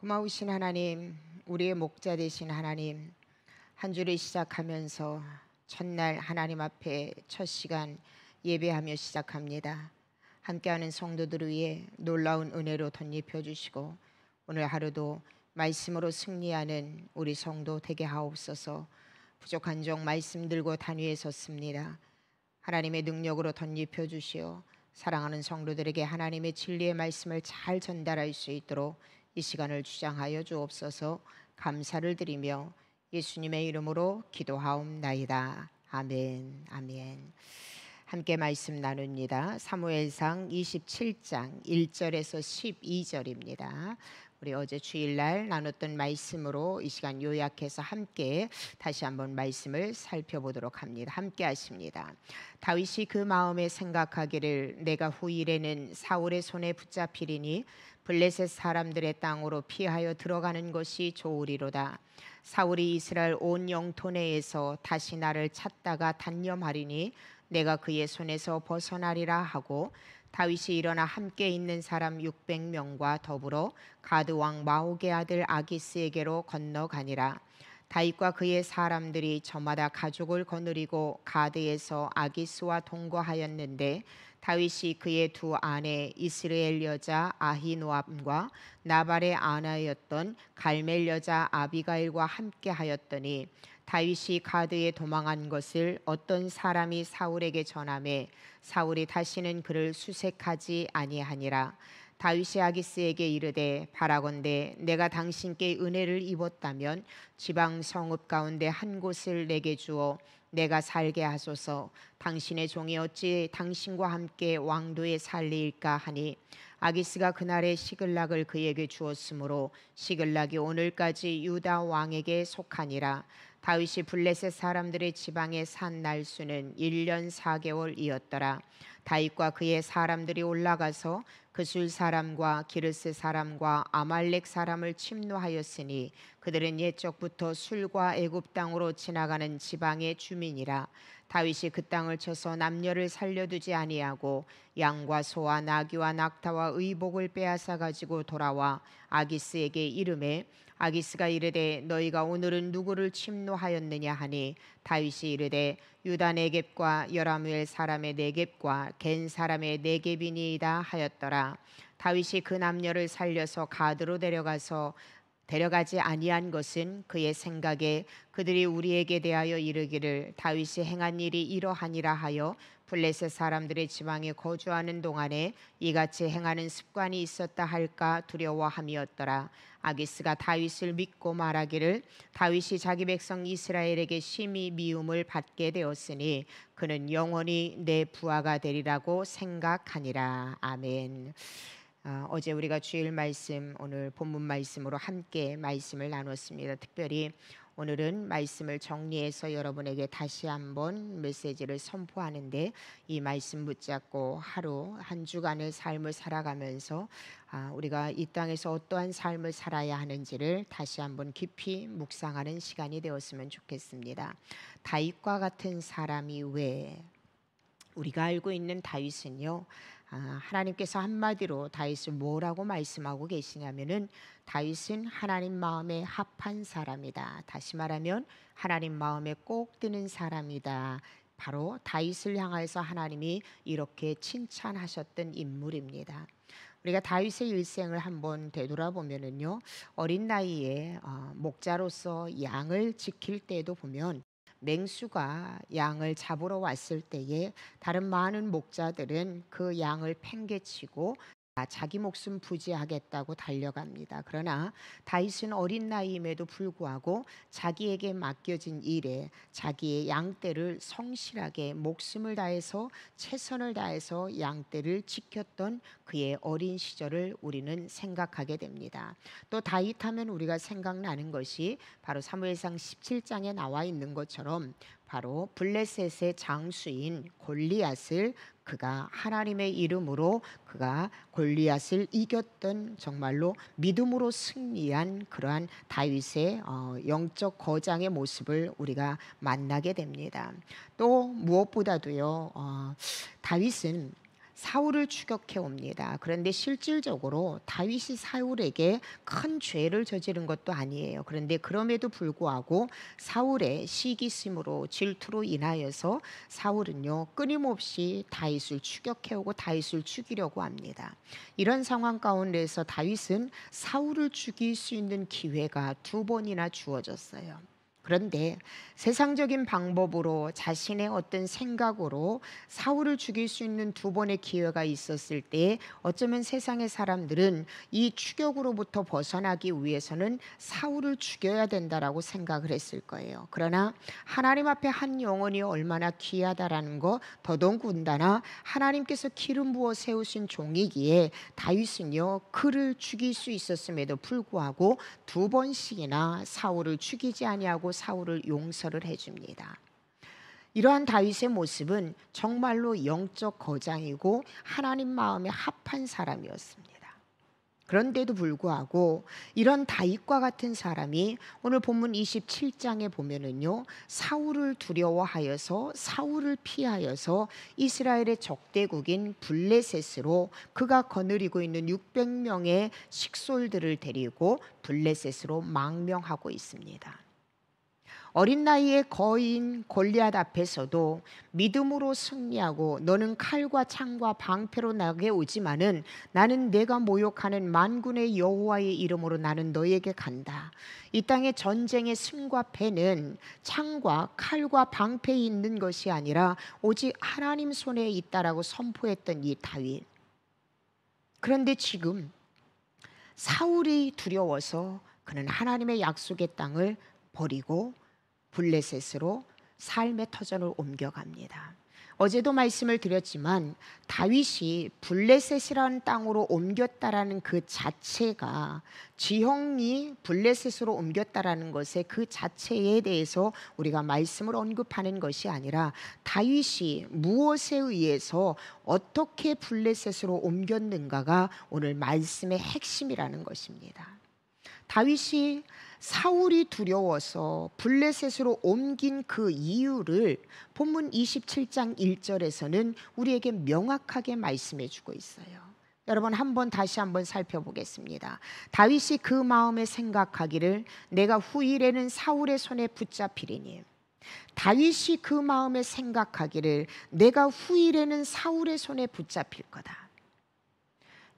고마우신 하나님, 우리의 목자 되신 하나님, 한 주를 시작하면서 첫날 하나님 앞에 첫 시간 예배하며 시작합니다. 함께하는 성도들을 위해 놀라운 은혜로 덧입혀 주시고 오늘 하루도 말씀으로 승리하는 우리 성도 되게 하옵소서. 부족한 종 말씀 들고 단위에 섰습니다. 하나님의 능력으로 덧입혀 주시어 사랑하는 성도들에게 하나님의 진리의 말씀을 잘 전달할 수 있도록 이 시간을 주장하여 주옵소서. 감사를 드리며 예수님의 이름으로 기도하옵나이다. 아멘. 아멘. 함께 말씀 나눕니다. 사무엘상 27장 1절에서 12절입니다. 우리 어제 주일날 나눴던 말씀으로 이 시간 요약해서 함께 다시 한번 말씀을 살펴보도록 합니다. 함께 하십니다. 다윗이 그 마음에 생각하기를 내가 후일에는 사울의 손에 붙잡히리니 블레셋 사람들의 땅으로 피하여 들어가는 것이 좋으리로다. 사울이 이스라엘 온 영토 내에서 다시 나를 찾다가 단념하리니 내가 그의 손에서 벗어나리라 하고 다윗이 일어나 함께 있는 사람 600명과 더불어 가드 왕 마옥의 아들 아기스에게로 건너가니라. 다윗과 그의 사람들이 저마다 가족을 거느리고 가드에서 아기스와 동거하였는데 다윗이 그의 두 아내 이스라엘 여자 아히노암과 나발의 아내였던 갈멜 여자 아비가일과 함께 하였더니 다윗이 가드에 도망한 것을 어떤 사람이 사울에게 전하매 사울이 다시는 그를 수색하지 아니하니라. 다윗이 아기스에게 이르되 바라건대 내가 당신께 은혜를 입었다면 지방 성읍 가운데 한 곳을 내게 주어 내가 살게 하소서. 당신의 종이 어찌 당신과 함께 왕도에 살리일까 하니 아기스가 그날의 시글락을 그에게 주었으므로 시글락이 오늘까지 유다 왕에게 속하니라. 다윗이 블레셋 사람들의 지방에 산 날수는 1년 4개월이었더라. 다윗과 그의 사람들이 올라가서 그술 사람과 기르스 사람과 아말렉 사람을 침노하였으니 그들은 옛적부터 술과 애굽 땅으로 지나가는 지방의 주민이라. 다윗이 그 땅을 쳐서 남녀를 살려두지 아니하고 양과 소와 나귀와 낙타와 의복을 빼앗아 가지고 돌아와 아기스에게 이르매 아기스가 이르되 너희가 오늘은 누구를 침노하였느냐 하니 다윗이 이르되 유다 네겝과 여라무엘 사람의 네겝과 겐 사람의 네겝이니이다 하였더라. 다윗이 그 남녀를 살려서 가드로 데려가지 아니한 것은 그의 생각에 그들이 우리에게 대하여 이르기를 다윗이 행한 일이 이러하니라 하여 블레셋 사람들의 지방에 거주하는 동안에 이같이 행하는 습관이 있었다 할까 두려워함이었더라. 아기스가 다윗을 믿고 말하기를 다윗이 자기 백성 이스라엘에게 심히 미움을 받게 되었으니 그는 영원히 내 부하가 되리라고 생각하니라. 아멘. 어제 우리가 주일 말씀, 오늘 본문 말씀으로 함께 말씀을 나눴습니다. 특별히 오늘은 말씀을 정리해서 여러분에게 다시 한번 메시지를 선포하는데 이 말씀 붙잡고 하루 한 주간의 삶을 살아가면서 우리가 이 땅에서 어떠한 삶을 살아야 하는지를 다시 한번 깊이 묵상하는 시간이 되었으면 좋겠습니다. 다윗과 같은 사람이 왜 우리가 알고 있는 다윗은요, 하나님께서 한마디로 다윗을 뭐라고 말씀하고 계시냐면은 다윗은 하나님 마음에 합한 사람이다. 다시 말하면 하나님 마음에 꼭 드는 사람이다. 바로 다윗을 향해서 하나님이 이렇게 칭찬하셨던 인물입니다. 우리가 다윗의 일생을 한번 되돌아보면은요, 어린 나이에 목자로서 양을 지킬 때도 보면 맹수가 양을 잡으러 왔을 때에 다른 많은 목자들은 그 양을 팽개치고 자기 목숨 부지하겠다고 달려갑니다. 그러나 다윗은 어린 나이임에도 불구하고 자기에게 맡겨진 일에 자기의 양떼를 성실하게 목숨을 다해서 최선을 다해서 양떼를 지켰던 그의 어린 시절을 우리는 생각하게 됩니다. 또 다윗하면 우리가 생각나는 것이 바로 사무엘상 17장에 나와 있는 것처럼 바로 블레셋의 장수인 골리앗을 그가 하나님의 이름으로 그가 골리앗을 이겼던 정말로 믿음으로 승리한 그러한 다윗의 영적 거장의 모습을 우리가 만나게 됩니다. 또 무엇보다도요, 다윗은 사울을 추격해 옵니다. 그런데 실질적으로 다윗이 사울에게 큰 죄를 저지른 것도 아니에요. 그런데 그럼에도 불구하고 사울의 시기심으로 질투로 인하여서 사울은요 끊임없이 다윗을 추격해 오고 다윗을 죽이려고 합니다. 이런 상황 가운데서 다윗은 사울을 죽일 수 있는 기회가 2번이나 주어졌어요. 그런데 세상적인 방법으로 자신의 어떤 생각으로 사울을 죽일 수 있는 2번의 기회가 있었을 때 어쩌면 세상의 사람들은 이 추격으로부터 벗어나기 위해서는 사울을 죽여야 된다라고 생각을 했을 거예요. 그러나 하나님 앞에 한 영혼이 얼마나 귀하다라는 거 더더군다나 하나님께서 기름 부어 세우신 종이기에 다윗은요 그를 죽일 수 있었음에도 불구하고 2번씩이나 사울을 죽이지 아니하고 사울을 용서를 해줍니다. 이러한 다윗의 모습은 정말로 영적 거장이고 하나님 마음에 합한 사람이었습니다. 그런데도 불구하고 이런 다윗과 같은 사람이 오늘 본문 27장에 보면은요 사울을 두려워하여서 사울을 피하여서 이스라엘의 적대국인 블레셋으로 그가 거느리고 있는 600명의 식솔들을 데리고 블레셋으로 망명하고 있습니다. 어린 나이에 거인 골리앗 앞에서도 믿음으로 승리하고 너는 칼과 창과 방패로 나에게 오지만은 나는 내가 모욕하는 만군의 여호와의 이름으로 나는 너에게 간다. 이 땅의 전쟁의 승과 패는 창과 칼과 방패에 있는 것이 아니라 오직 하나님 손에 있다라고 선포했던 이 다윗. 그런데 지금 사울이 두려워서 그는 하나님의 약속의 땅을 버리고 블레셋으로 삶의 터전을 옮겨갑니다. 어제도 말씀을 드렸지만 다윗이 블레셋이라는 땅으로 옮겼다라는 그 자체가 지형이 블레셋으로 옮겼다라는 것에 그 자체에 대해서 우리가 말씀을 언급하는 것이 아니라 다윗이 무엇에 의해서 어떻게 블레셋으로 옮겼는가가 오늘 말씀의 핵심이라는 것입니다. 다윗이 사울이 두려워서 블레셋으로 옮긴 그 이유를 본문 27장 1절에서는 우리에게 명확하게 말씀해 주고 있어요. 여러분 다시 한번 살펴보겠습니다. 다윗이 그 마음에 생각하기를 내가 후일에는 사울의 손에 붙잡히리니. 다윗이 그 마음에 생각하기를 내가 후일에는 사울의 손에 붙잡힐 거다.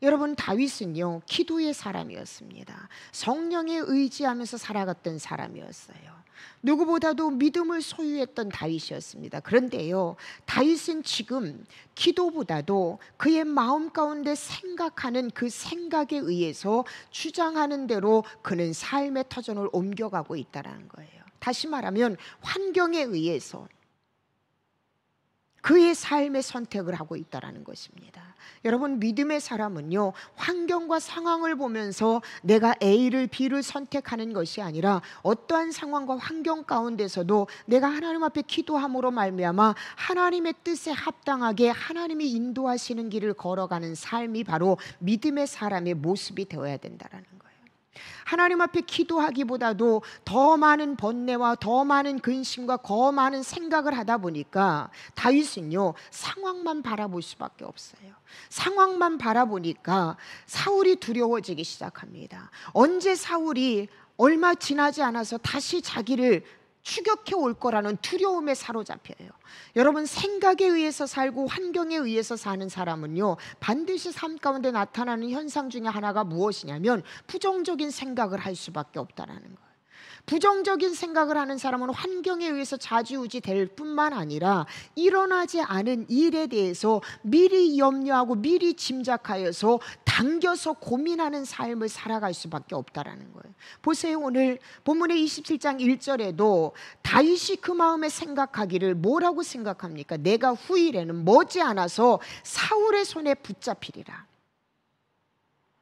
여러분 다윗은요 기도의 사람이었습니다. 성령에 의지하면서 살아갔던 사람이었어요. 누구보다도 믿음을 소유했던 다윗이었습니다. 그런데요 다윗은 지금 기도보다도 그의 마음 가운데 생각하는 그 생각에 의해서 주장하는 대로 그는 삶의 터전을 옮겨가고 있다는 거예요. 다시 말하면 환경에 의해서 그의 삶의 선택을 하고 있다는 것입니다. 여러분 믿음의 사람은요 환경과 상황을 보면서 내가 A를 B를 선택하는 것이 아니라 어떠한 상황과 환경 가운데서도 내가 하나님 앞에 기도함으로 말미암아 하나님의 뜻에 합당하게 하나님이 인도하시는 길을 걸어가는 삶이 바로 믿음의 사람의 모습이 되어야 된다는 거예요. 하나님 앞에 기도하기보다도 더 많은 번뇌와 더 많은 근심과 더 많은 생각을 하다 보니까 다윗은요 상황만 바라볼 수밖에 없어요. 상황만 바라보니까 사울이 두려워지기 시작합니다. 언제 사울이 얼마 지나지 않아서 다시 자기를 추격해 올 거라는 두려움에 사로잡혀요. 여러분 생각에 의해서 살고 환경에 의해서 사는 사람은요 반드시 삶 가운데 나타나는 현상 중에 하나가 무엇이냐면 부정적인 생각을 할 수밖에 없다는 거예요. 부정적인 생각을 하는 사람은 환경에 의해서 좌지우지 될 뿐만 아니라 일어나지 않은 일에 대해서 미리 염려하고 미리 짐작하여서 당겨서 고민하는 삶을 살아갈 수밖에 없다라는 거예요. 보세요. 오늘 본문의 27장 1절에도 다윗이 그 마음에 생각하기를 뭐라고 생각합니까? 내가 후일에는 머지않아서 사울의 손에 붙잡히리라.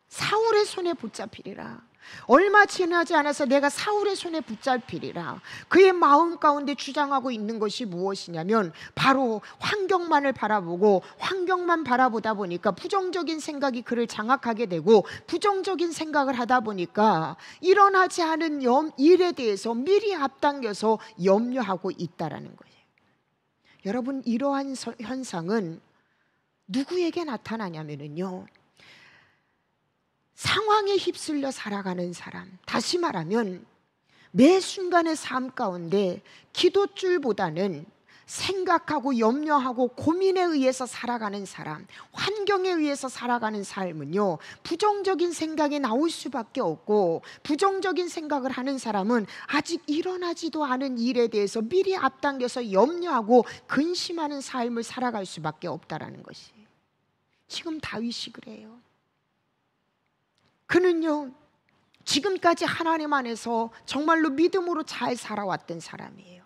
사울의 손에 붙잡히리라. 얼마 지나지 않아서 내가 사울의 손에 붙잡히리라. 그의 마음 가운데 주장하고 있는 것이 무엇이냐면 바로 환경만을 바라보고 환경만 바라보다 보니까 부정적인 생각이 그를 장악하게 되고 부정적인 생각을 하다 보니까 일어나지 않은 일에 대해서 미리 앞당겨서 염려하고 있다라는 거예요. 여러분 이러한 현상은 누구에게 나타나냐면요, 상황에 휩쓸려 살아가는 사람, 다시 말하면 매 순간의 삶 가운데 기도줄보다는 생각하고 염려하고 고민에 의해서 살아가는 사람, 환경에 의해서 살아가는 삶은요, 부정적인 생각이 나올 수밖에 없고, 부정적인 생각을 하는 사람은 아직 일어나지도 않은 일에 대해서 미리 앞당겨서 염려하고 근심하는 삶을 살아갈 수밖에 없다라는 것이, 지금 다윗이 그래요. 그는요, 지금까지 하나님 안에서 정말로 믿음으로 잘 살아왔던 사람이에요.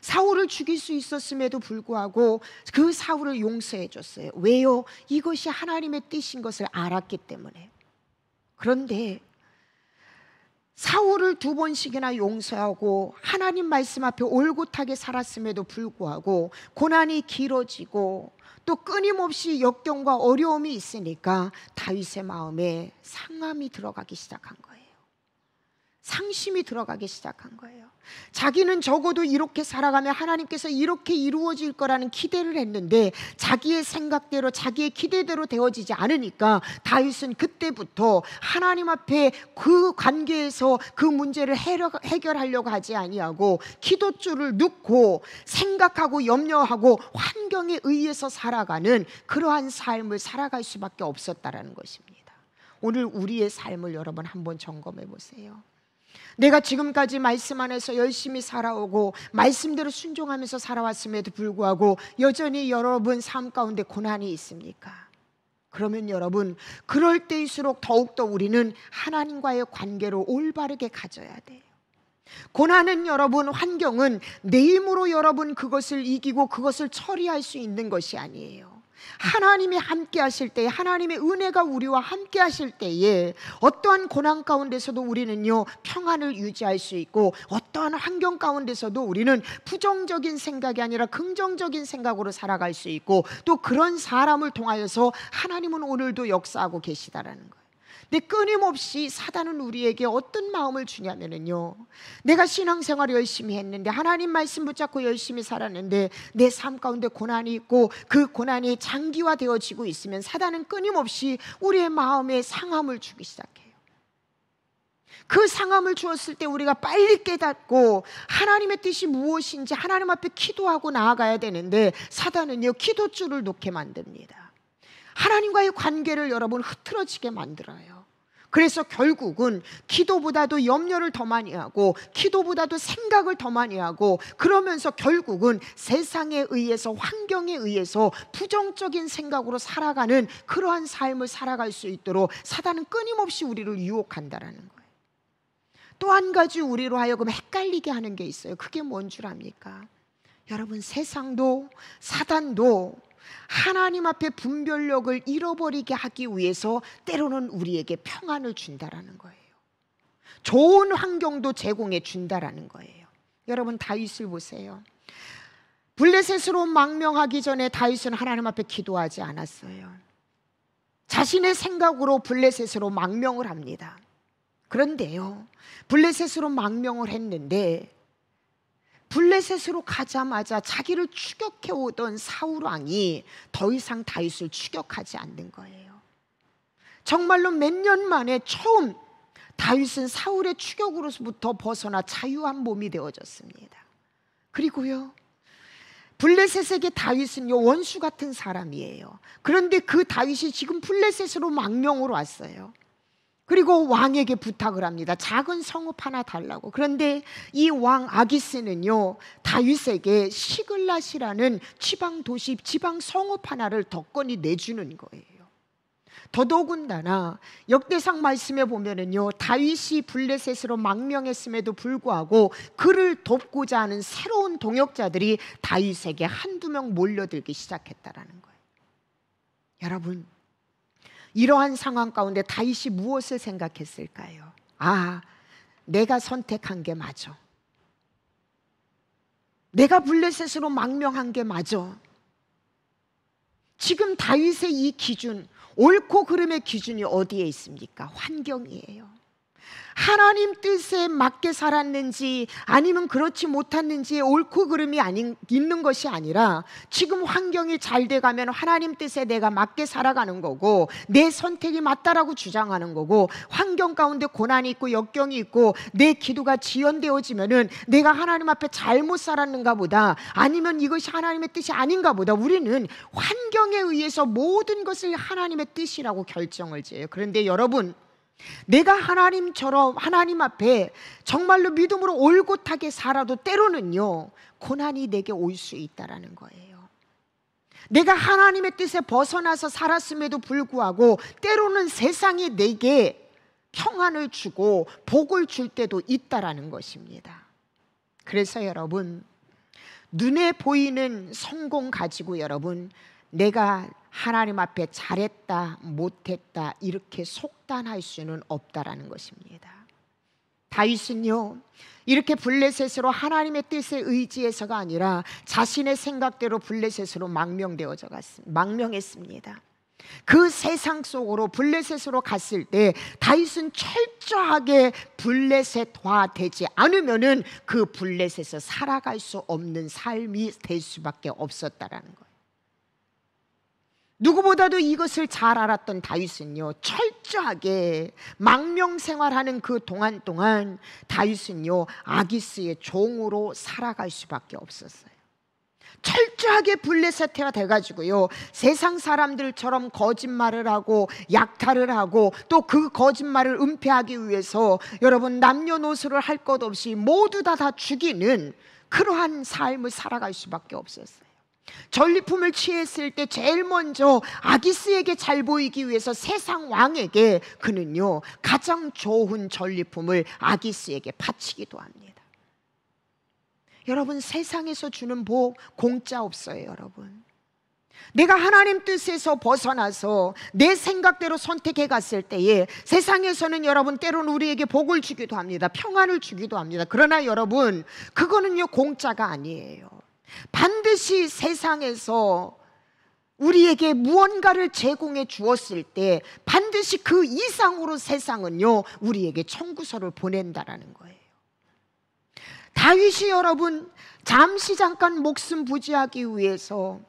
사울을 죽일 수 있었음에도 불구하고 그 사울을 용서해 줬어요. 왜요? 이것이 하나님의 뜻인 것을 알았기 때문에. 그런데 사울을 2번씩이나 용서하고 하나님 말씀 앞에 올곧하게 살았음에도 불구하고 고난이 길어지고 또 끊임없이 역경과 어려움이 있으니까 다윗의 마음에 상함이 들어가기 시작한 거예요. 상심이 들어가기 시작한 거예요. 자기는 적어도 이렇게 살아가면 하나님께서 이렇게 이루어질 거라는 기대를 했는데 자기의 생각대로 자기의 기대대로 되어지지 않으니까 다윗은 그때부터 하나님 앞에 그 관계에서 그 문제를 해결하려고 하지 아니하고 기도줄을 놓고 생각하고 염려하고 환경에 의해서 살아가는 그러한 삶을 살아갈 수밖에 없었다라는 것입니다. 오늘 우리의 삶을 여러분 한번 점검해 보세요. 내가 지금까지 말씀 안에서 열심히 살아오고 말씀대로 순종하면서 살아왔음에도 불구하고 여전히 여러분 삶 가운데 고난이 있습니까? 그러면 여러분, 그럴 때일수록 더욱더 우리는 하나님과의 관계를 올바르게 가져야 돼요. 고난은 여러분, 환경은 내 힘으로 여러분 그것을 이기고 그것을 처리할 수 있는 것이 아니에요. 하나님이 함께 하실 때에, 하나님의 은혜가 우리와 함께 하실 때에 어떠한 고난 가운데서도 우리는요 평안을 유지할 수 있고, 어떠한 환경 가운데서도 우리는 부정적인 생각이 아니라 긍정적인 생각으로 살아갈 수 있고, 또 그런 사람을 통하여서 하나님은 오늘도 역사하고 계시다라는 거예요. 근데 끊임없이 사단은 우리에게 어떤 마음을 주냐면요, 내가 신앙생활을 열심히 했는데 하나님 말씀 붙잡고 열심히 살았는데 내 삶 가운데 고난이 있고 그 고난이 장기화되어지고 있으면 사단은 끊임없이 우리의 마음에 상함을 주기 시작해요. 그 상함을 주었을 때 우리가 빨리 깨닫고 하나님의 뜻이 무엇인지 하나님 앞에 기도하고 나아가야 되는데 사단은요 기도줄을 놓게 만듭니다. 하나님과의 관계를 여러분 흐트러지게 만들어요. 그래서 결국은 기도보다도 염려를 더 많이 하고 기도보다도 생각을 더 많이 하고, 그러면서 결국은 세상에 의해서 환경에 의해서 부정적인 생각으로 살아가는 그러한 삶을 살아갈 수 있도록 사단은 끊임없이 우리를 유혹한다라는 거예요. 또 한 가지 우리로 하여금 헷갈리게 하는 게 있어요. 그게 뭔 줄 압니까? 여러분, 세상도 사단도 하나님 앞에 분별력을 잃어버리게 하기 위해서 때로는 우리에게 평안을 준다라는 거예요. 좋은 환경도 제공해 준다라는 거예요. 여러분, 다윗을 보세요. 블레셋으로 망명하기 전에 다윗은 하나님 앞에 기도하지 않았어요. 자신의 생각으로 블레셋으로 망명을 합니다. 그런데요, 블레셋으로 망명을 했는데 블레셋으로 가자마자 자기를 추격해 오던 사울 왕이 더 이상 다윗을 추격하지 않는 거예요. 정말로 몇 년 만에 처음 다윗은 사울의 추격으로부터 벗어나 자유한 몸이 되어졌습니다. 그리고요, 블레셋에게 다윗은요 원수 같은 사람이에요. 그런데 그 다윗이 지금 블레셋으로 망명으로 왔어요. 그리고 왕에게 부탁을 합니다. 작은 성읍 하나 달라고. 그런데 이 왕 아기스는요 다윗에게 시글랏이라는 지방 도시, 지방 성읍 하나를 덕건히 내주는 거예요. 더더군다나 역대상 말씀에 보면은요 다윗이 블레셋으로 망명했음에도 불구하고 그를 돕고자 하는 새로운 동역자들이 다윗에게 한두 명 몰려들기 시작했다라는 거예요. 여러분, 이러한 상황 가운데 다윗이 무엇을 생각했을까요? 아, 내가 선택한 게 맞아. 내가 블레셋으로 망명한 게 맞아. 지금 다윗의 이 기준, 옳고 그름의 기준이 어디에 있습니까? 환경이에요. 하나님 뜻에 맞게 살았는지 아니면 그렇지 못했는지의 옳고 그름이 있는 것이 아니라 지금 환경이 잘 돼가면 하나님 뜻에 내가 맞게 살아가는 거고 내 선택이 맞다라고 주장하는 거고, 환경 가운데 고난이 있고 역경이 있고 내 기도가 지연되어지면은 내가 하나님 앞에 잘못 살았는가 보다, 아니면 이것이 하나님의 뜻이 아닌가 보다, 우리는 환경에 의해서 모든 것을 하나님의 뜻이라고 결정을 지어요. 그런데 여러분, 내가 하나님처럼 하나님 앞에 정말로 믿음으로 올곧하게 살아도 때로는요 고난이 내게 올 수 있다라는 거예요. 내가 하나님의 뜻에 벗어나서 살았음에도 불구하고 때로는 세상이 내게 평안을 주고 복을 줄 때도 있다라는 것입니다. 그래서 여러분, 눈에 보이는 성공 가지고 여러분 내가 하나님 앞에 잘했다 못했다 이렇게 속단할 수는 없다라는 것입니다. 다윗은요 이렇게 블레셋으로 하나님의 뜻에 의지해서가 아니라 자신의 생각대로 블레셋으로 망명했습니다. 그 세상 속으로 블레셋으로 갔을 때 다윗은 철저하게 블레셋화 되지 않으면은 그 블레셋에서 살아갈 수 없는 삶이 될 수밖에 없었다라는 거예요. 누구보다도 이것을 잘 알았던 다윗은요 철저하게 망명 생활하는 그 동안 동안 다윗은요 아기스의 종으로 살아갈 수밖에 없었어요. 철저하게 블레셋화 돼가지고요 세상 사람들처럼 거짓말을 하고 약탈을 하고 또 그 거짓말을 은폐하기 위해서 여러분 남녀노소를 할 것 없이 모두 다 죽이는 그러한 삶을 살아갈 수밖에 없었어요. 전리품을 취했을 때 제일 먼저 아기스에게 잘 보이기 위해서 세상 왕에게 그는요 가장 좋은 전리품을 아기스에게 바치기도 합니다. 여러분, 세상에서 주는 복 공짜 없어요. 여러분, 내가 하나님 뜻에서 벗어나서 내 생각대로 선택해 갔을 때에 세상에서는 여러분 때로는 우리에게 복을 주기도 합니다. 평안을 주기도 합니다. 그러나 여러분, 그거는요 공짜가 아니에요. 반드시 세상에서 우리에게 무언가를 제공해 주었을 때 반드시 그 이상으로 세상은요 우리에게 청구서를 보낸다라는 거예요. 다윗이 여러분 잠시 잠깐 목숨 부지하기 위해서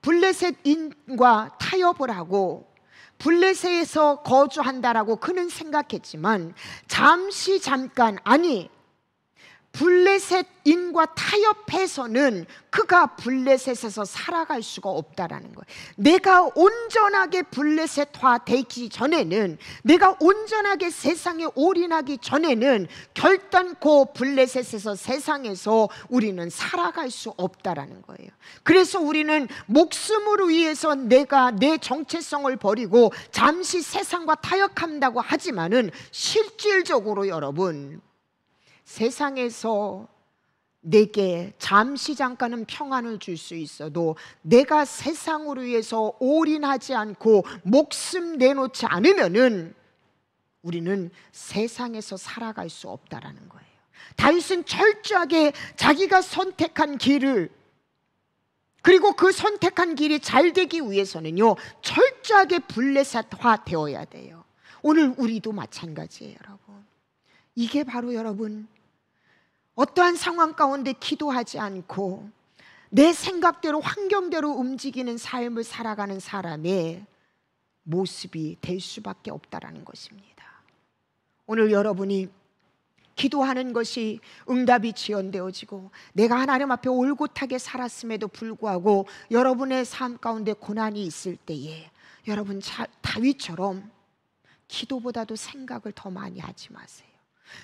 블레셋인과 타협을 하고 블레셋에서 거주한다라고 그는 생각했지만 잠깐 아니, 블레셋인과 타협해서는 그가 블레셋에서 살아갈 수가 없다라는 거예요. 내가 온전하게 블레셋화 되기 전에는, 내가 온전하게 세상에 올인하기 전에는 결단코 블레셋에서 세상에서 우리는 살아갈 수 없다라는 거예요. 그래서 우리는 목숨을 위해서 내가 내 정체성을 버리고 잠시 세상과 타협한다고 하지만은 실질적으로 여러분 세상에서 내게 잠시 잠깐은 평안을 줄 수 있어도 내가 세상으로 위해서 올인하지 않고 목숨 내놓지 않으면은 우리는 세상에서 살아갈 수 없다라는 거예요. 다윗은 철저하게 자기가 선택한 길을, 그리고 그 선택한 길이 잘 되기 위해서는요 철저하게 블레셋화 되어야 돼요. 오늘 우리도 마찬가지예요. 여러분, 이게 바로 여러분 어떠한 상황 가운데 기도하지 않고 내 생각대로 환경대로 움직이는 삶을 살아가는 사람의 모습이 될 수밖에 없다라는 것입니다. 오늘 여러분이 기도하는 것이 응답이 지연되어지고 내가 하나님 앞에 올곧하게 살았음에도 불구하고 여러분의 삶 가운데 고난이 있을 때에 여러분 다윗처럼 기도보다도 생각을 더 많이 하지 마세요.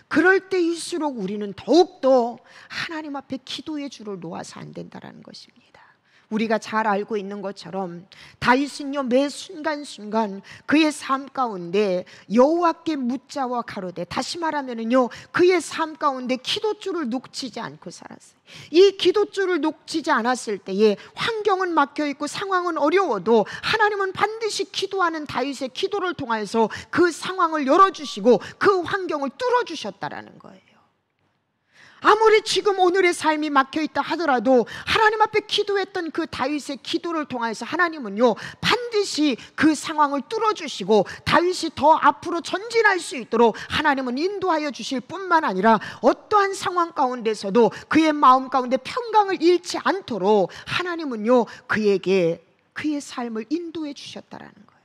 그럴 때일수록 우리는 더욱더 하나님 앞에 기도의 줄을 놓아서 안 된다는 것입니다. 우리가 잘 알고 있는 것처럼 다윗은요 매 순간순간 그의 삶 가운데 여호와께 묻자와 가로되, 다시 말하면은요 그의 삶 가운데 기도줄을 놓치지 않고 살았어요. 이 기도줄을 놓치지 않았을 때에 환경은 막혀있고 상황은 어려워도 하나님은 반드시 기도하는 다윗의 기도를 통해서 그 상황을 열어주시고 그 환경을 뚫어주셨다라는 거예요. 아무리 지금 오늘의 삶이 막혀있다 하더라도 하나님 앞에 기도했던 그 다윗의 기도를 통해서 하나님은요 반드시 반드시 그 상황을 뚫어주시고 다윗이 더 앞으로 전진할 수 있도록 하나님은 인도하여 주실 뿐만 아니라 어떠한 상황 가운데서도 그의 마음 가운데 평강을 잃지 않도록 하나님은요 그에게 그의 삶을 인도해 주셨다라는 거예요.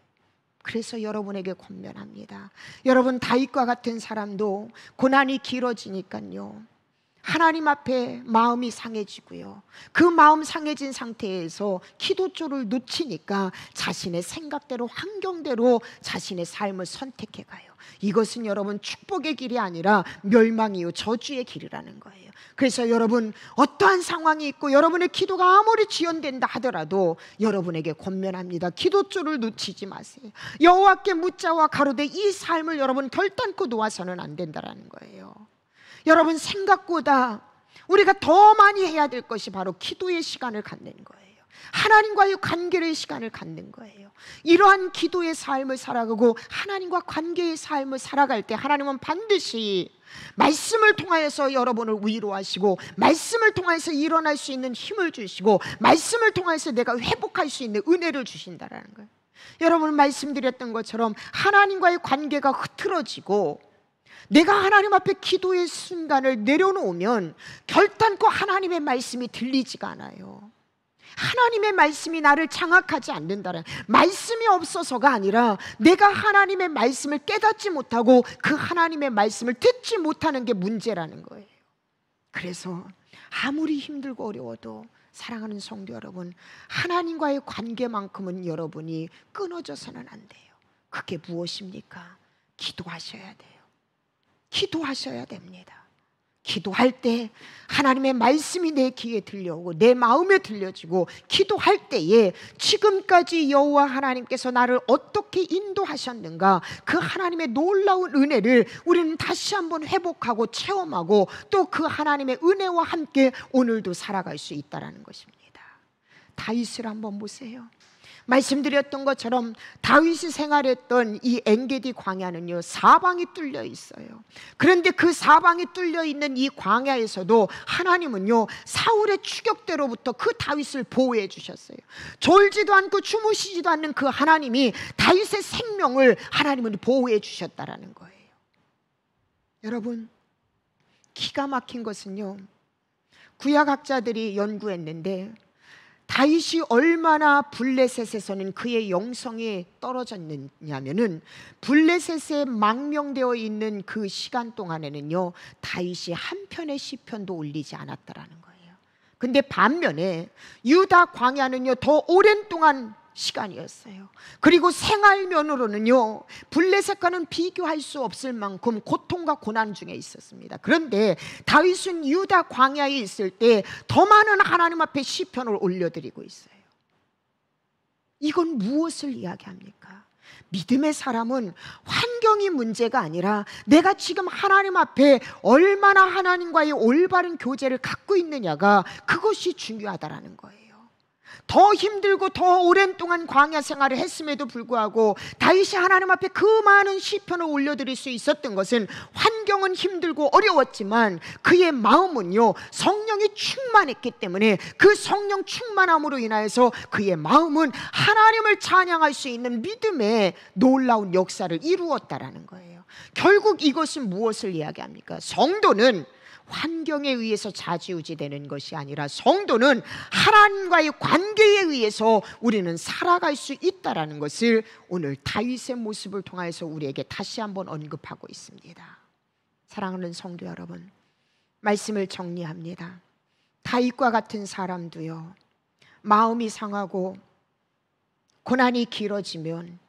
그래서 여러분에게 권면합니다. 여러분, 다윗과 같은 사람도 고난이 길어지니까요 하나님 앞에 마음이 상해지고요, 그 마음 상해진 상태에서 기도조를 놓치니까 자신의 생각대로 환경대로 자신의 삶을 선택해 가요. 이것은 여러분 축복의 길이 아니라 멸망이요 저주의 길이라는 거예요. 그래서 여러분, 어떠한 상황이 있고 여러분의 기도가 아무리 지연된다 하더라도 여러분에게 권면합니다. 기도조를 놓치지 마세요. 여호와께 묻자와 가로되 이 삶을 여러분 결단코 놓아서는 안 된다라는 거예요. 여러분, 생각보다 우리가 더 많이 해야 될 것이 바로 기도의 시간을 갖는 거예요. 하나님과의 관계의 시간을 갖는 거예요. 이러한 기도의 삶을 살아가고 하나님과 관계의 삶을 살아갈 때 하나님은 반드시 말씀을 통하여서 여러분을 위로하시고, 말씀을 통해서 일어날 수 있는 힘을 주시고, 말씀을 통해서 내가 회복할 수 있는 은혜를 주신다라는 거예요. 여러분, 말씀드렸던 것처럼 하나님과의 관계가 흐트러지고 내가 하나님 앞에 기도의 순간을 내려놓으면 결단코 하나님의 말씀이 들리지가 않아요. 하나님의 말씀이 나를 장악하지 않는다는, 말씀이 없어서가 아니라 내가 하나님의 말씀을 깨닫지 못하고 그 하나님의 말씀을 듣지 못하는 게 문제라는 거예요. 그래서 아무리 힘들고 어려워도 사랑하는 성도 여러분, 하나님과의 관계만큼은 여러분이 끊어져서는 안 돼요. 그게 무엇입니까? 기도하셔야 돼요. 기도하셔야 됩니다. 기도할 때 하나님의 말씀이 내 귀에 들려오고 내 마음에 들려지고, 기도할 때에 지금까지 여호와 하나님께서 나를 어떻게 인도하셨는가, 그 하나님의 놀라운 은혜를 우리는 다시 한번 회복하고 체험하고 또 그 하나님의 은혜와 함께 오늘도 살아갈 수 있다는 것입니다. 다윗을 한번 보세요. 말씀드렸던 것처럼 다윗이 생활했던 이 엔게디 광야는요 사방이 뚫려 있어요. 그런데 그 사방이 뚫려 있는 이 광야에서도 하나님은요 사울의 추격대로부터 그 다윗을 보호해 주셨어요. 졸지도 않고 주무시지도 않는 그 하나님이 다윗의 생명을 하나님은 보호해 주셨다라는 거예요. 여러분, 기가 막힌 것은요, 구약학자들이 연구했는데 다윗이 얼마나 블레셋에서는 그의 영성이 떨어졌느냐면은, 블레셋에 망명되어 있는 그 시간 동안에는요 다윗이 한 편의 시편도 올리지 않았다라는 거예요. 근데 반면에 유다 광야는요 더 오랜 동안 시간이었어요. 그리고 생활면으로는요 블레셋과는 비교할 수 없을 만큼 고통과 고난 중에 있었습니다. 그런데 다윗은 유다 광야에 있을 때 더 많은 하나님 앞에 시편을 올려드리고 있어요. 이건 무엇을 이야기합니까? 믿음의 사람은 환경이 문제가 아니라 내가 지금 하나님 앞에 얼마나 하나님과의 올바른 교제를 갖고 있느냐가, 그것이 중요하다라는 거예요. 더 힘들고 더 오랜 동안 광야 생활을 했음에도 불구하고 다윗이 하나님 앞에 그 많은 시편을 올려드릴 수 있었던 것은, 환경은 힘들고 어려웠지만 그의 마음은요 성령이 충만했기 때문에, 그 성령 충만함으로 인하여서 그의 마음은 하나님을 찬양할 수 있는 믿음의 놀라운 역사를 이루었다라는 거예요. 결국 이것은 무엇을 이야기합니까? 성도는 환경에 의해서 좌지우지되는 것이 아니라 성도는 하나님과의 관계에 의해서 우리는 살아갈 수 있다라는 것을 오늘 다윗의 모습을 통해서 우리에게 다시 한번 언급하고 있습니다. 사랑하는 성도 여러분, 말씀을 정리합니다. 다윗과 같은 사람도요 마음이 상하고 고난이 길어지면,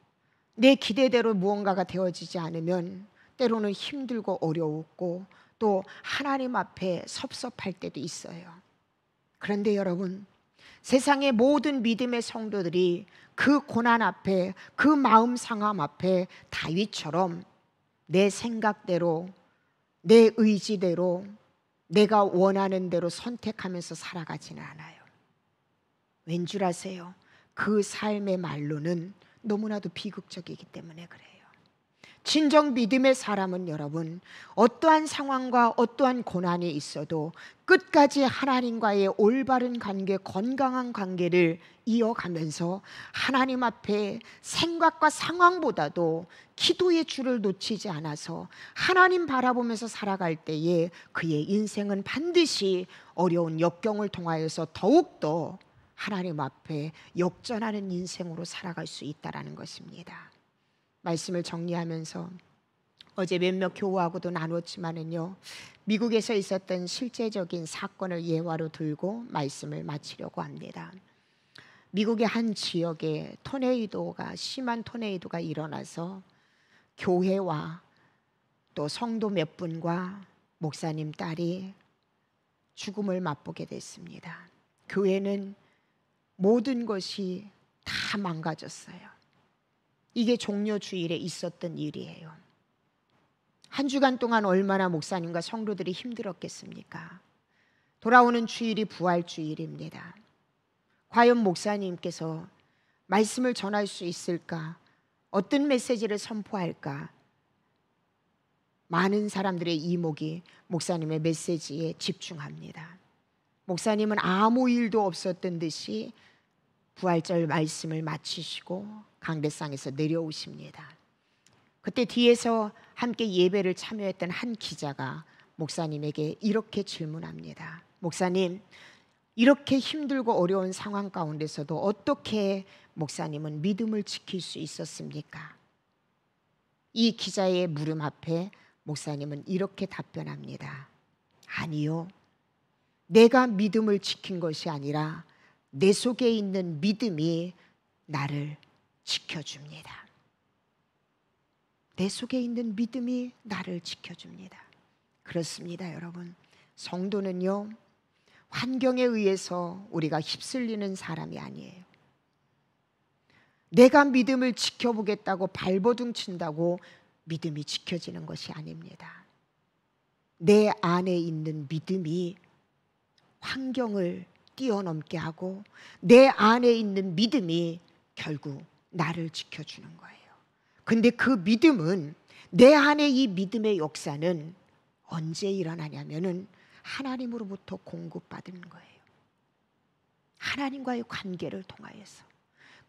내 기대대로 무언가가 되어지지 않으면 때로는 힘들고 어려웠고 또 하나님 앞에 섭섭할 때도 있어요. 그런데 여러분, 세상의 모든 믿음의 성도들이 그 고난 앞에, 그 마음 상함 앞에 다윗처럼 내 생각대로, 내 의지대로, 내가 원하는 대로 선택하면서 살아가지는 않아요. 왠 줄 아세요? 그 삶의 말로는 너무나도 비극적이기 때문에 그래요. 진정 믿음의 사람은 여러분, 어떠한 상황과 어떠한 고난이 있어도 끝까지 하나님과의 올바른 관계, 건강한 관계를 이어가면서 하나님 앞에 생각과 상황보다도 기도의 줄을 놓치지 않아서 하나님 바라보면서 살아갈 때에 그의 인생은 반드시 어려운 역경을 통하여서 더욱더 하나님 앞에 역전하는 인생으로 살아갈 수 있다는 것입니다. 말씀을 정리하면서 어제 몇몇 교우하고도 나눴지만은요, 미국에서 있었던 실제적인 사건을 예화로 들고 말씀을 마치려고 합니다. 미국의 한 지역에 심한 토네이도가 일어나서 교회와 또 성도 몇 분과 목사님 딸이 죽음을 맛보게 됐습니다. 교회는 모든 것이 다 망가졌어요. 이게 종려 주일에 있었던 일이에요. 한 주간 동안 얼마나 목사님과 성도들이 힘들었겠습니까? 돌아오는 주일이 부활주일입니다. 과연 목사님께서 말씀을 전할 수 있을까? 어떤 메시지를 선포할까? 많은 사람들의 이목이 목사님의 메시지에 집중합니다. 목사님은 아무 일도 없었던 듯이 부활절 말씀을 마치시고 강대상에서 내려오십니다. 그때 뒤에서 함께 예배를 참여했던 한 기자가 목사님에게 이렇게 질문합니다. 목사님, 이렇게 힘들고 어려운 상황 가운데서도 어떻게 목사님은 믿음을 지킬 수 있었습니까? 이 기자의 물음 앞에 목사님은 이렇게 답변합니다. 아니요, 내가 믿음을 지킨 것이 아니라 내 속에 있는 믿음이 나를 지켜줍니다. 내 속에 있는 믿음이 나를 지켜줍니다. 그렇습니다, 여러분. 성도는요, 환경에 의해서 우리가 휩쓸리는 사람이 아니에요. 내가 믿음을 지켜보겠다고 발버둥 친다고 믿음이 지켜지는 것이 아닙니다. 내 안에 있는 믿음이 환경을 뛰어넘게 하고 내 안에 있는 믿음이 결국 나를 지켜주는 거예요. 근데 그 믿음은, 내 안에 이 믿음의 역사는 언제 일어나냐면은 하나님으로부터 공급받는 거예요. 하나님과의 관계를 통하여서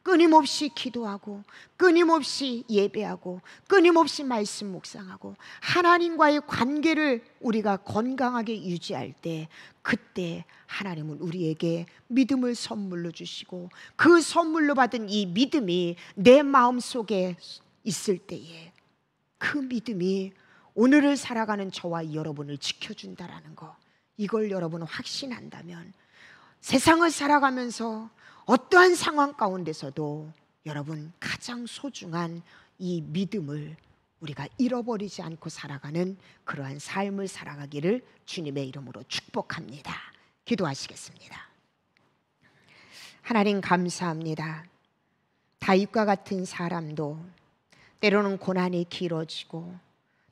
끊임없이 기도하고 끊임없이 예배하고 끊임없이 말씀 묵상하고 하나님과의 관계를 우리가 건강하게 유지할 때, 그때 하나님은 우리에게 믿음을 선물로 주시고 그 선물로 받은 이 믿음이 내 마음속에 있을 때에 그 믿음이 오늘을 살아가는 저와 여러분을 지켜준다라는 거, 이걸 여러분 확신한다면 세상을 살아가면서 어떠한 상황 가운데서도 여러분 가장 소중한 이 믿음을 우리가 잃어버리지 않고 살아가는 그러한 삶을 살아가기를 주님의 이름으로 축복합니다. 기도하시겠습니다. 하나님 감사합니다. 다윗과 같은 사람도 때로는 고난이 길어지고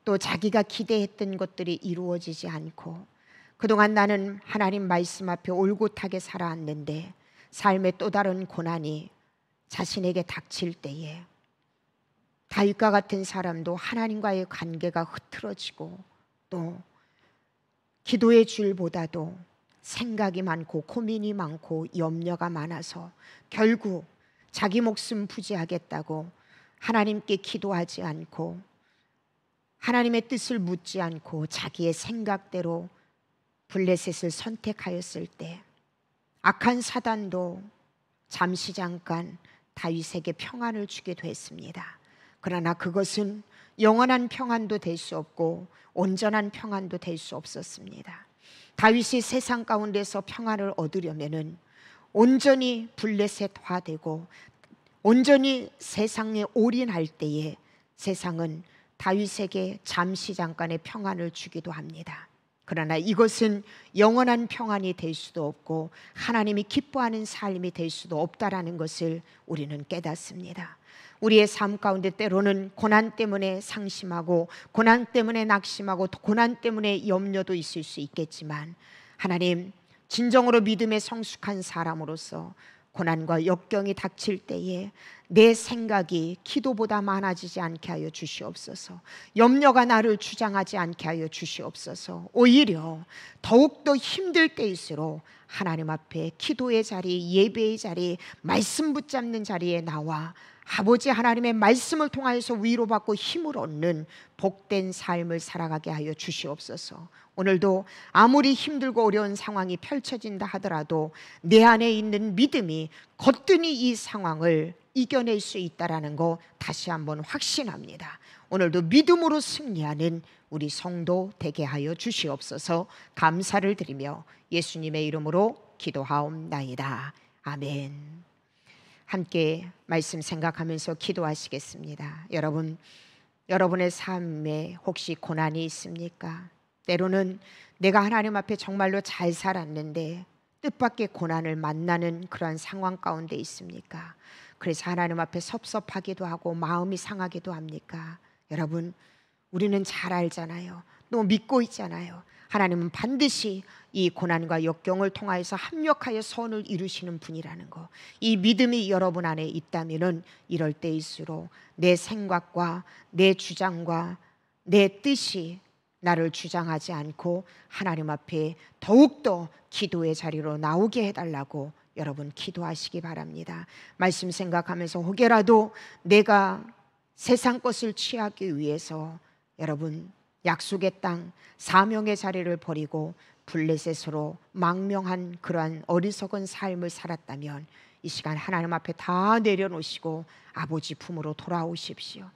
또 자기가 기대했던 것들이 이루어지지 않고 그동안 나는 하나님 말씀 앞에 올곧하게 살아왔는데 삶의 또 다른 고난이 자신에게 닥칠 때에 다윗과 같은 사람도 하나님과의 관계가 흐트러지고 또 기도의 줄보다도 생각이 많고 고민이 많고 염려가 많아서 결국 자기 목숨 부지하겠다고 하나님께 기도하지 않고 하나님의 뜻을 묻지 않고 자기의 생각대로 블레셋을 선택하였을 때 악한 사단도 잠시 잠깐 다윗에게 평안을 주게 됐습니다. 그러나 그것은 영원한 평안도 될 수 없고 온전한 평안도 될 수 없었습니다. 다윗이 세상 가운데서 평안을 얻으려면은 온전히 블레셋화되고 온전히 세상에 올인할 때에 세상은 다윗에게 잠시 잠깐의 평안을 주기도 합니다. 그러나 이것은 영원한 평안이 될 수도 없고 하나님이 기뻐하는 삶이 될 수도 없다라는 것을 우리는 깨닫습니다. 우리의 삶 가운데 때로는 고난 때문에 상심하고 고난 때문에 낙심하고 고난 때문에 염려도 있을 수 있겠지만 하나님, 진정으로 믿음에 성숙한 사람으로서 고난과 역경이 닥칠 때에 내 생각이 기도보다 많아지지 않게 하여 주시옵소서. 염려가 나를 주장하지 않게 하여 주시옵소서. 오히려 더욱더 힘들 때일수록 하나님 앞에 기도의 자리, 예배의 자리, 말씀 붙잡는 자리에 나와 아버지 하나님의 말씀을 통하여서 위로받고 힘을 얻는 복된 삶을 살아가게 하여 주시옵소서. 오늘도 아무리 힘들고 어려운 상황이 펼쳐진다 하더라도 내 안에 있는 믿음이 거뜬히 이 상황을 이겨낼 수 있다라는 거 다시 한번 확신합니다. 오늘도 믿음으로 승리하는 우리 성도 되게 하여 주시옵소서. 감사를 드리며 예수님의 이름으로 기도하옵나이다. 아멘. 함께 말씀 생각하면서 기도하시겠습니다. 여러분의 삶에 혹시 고난이 있습니까? 때로는 내가 하나님 앞에 정말로 잘 살았는데 뜻밖의 고난을 만나는 그러한 상황 가운데 있습니까? 그래서 하나님 앞에 섭섭하기도 하고 마음이 상하기도 합니까? 여러분, 우리는 잘 알잖아요. 또 믿고 있잖아요. 하나님은 반드시 이 고난과 역경을 통하여서 합력하여 선을 이루시는 분이라는 거, 이 믿음이 여러분 안에 있다면 이럴 때일수록 내 생각과 내 주장과 내 뜻이 나를 주장하지 않고 하나님 앞에 더욱더 기도의 자리로 나오게 해달라고 여러분 기도하시기 바랍니다. 말씀 생각하면서 혹여라도 내가 세상 것을 취하기 위해서 여러분 약속의 땅 사명의 자리를 버리고 블레셋으로 망명한 그러한 어리석은 삶을 살았다면 이 시간 하나님 앞에 다 내려놓으시고 아버지 품으로 돌아오십시오.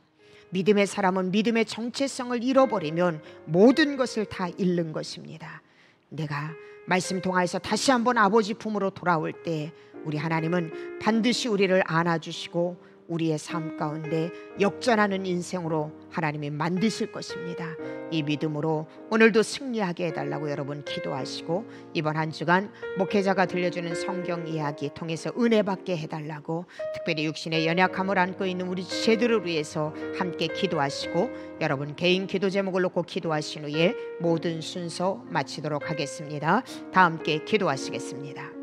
믿음의 사람은 믿음의 정체성을 잃어버리면 모든 것을 다 잃는 것입니다. 내가 말씀 통하여서 다시 한번 아버지 품으로 돌아올 때 우리 하나님은 반드시 우리를 안아주시고 우리의 삶 가운데 역전하는 인생으로 하나님이 만드실 것입니다. 이 믿음으로 오늘도 승리하게 해달라고 여러분 기도하시고 이번 한 주간 목회자가 들려주는 성경 이야기 통해서 은혜 받게 해달라고 특별히 육신의 연약함을 안고 있는 우리 지체들을 위해서 함께 기도하시고 여러분 개인 기도 제목을 놓고 기도하신 후에 모든 순서 마치도록 하겠습니다. 다 함께 기도하시겠습니다.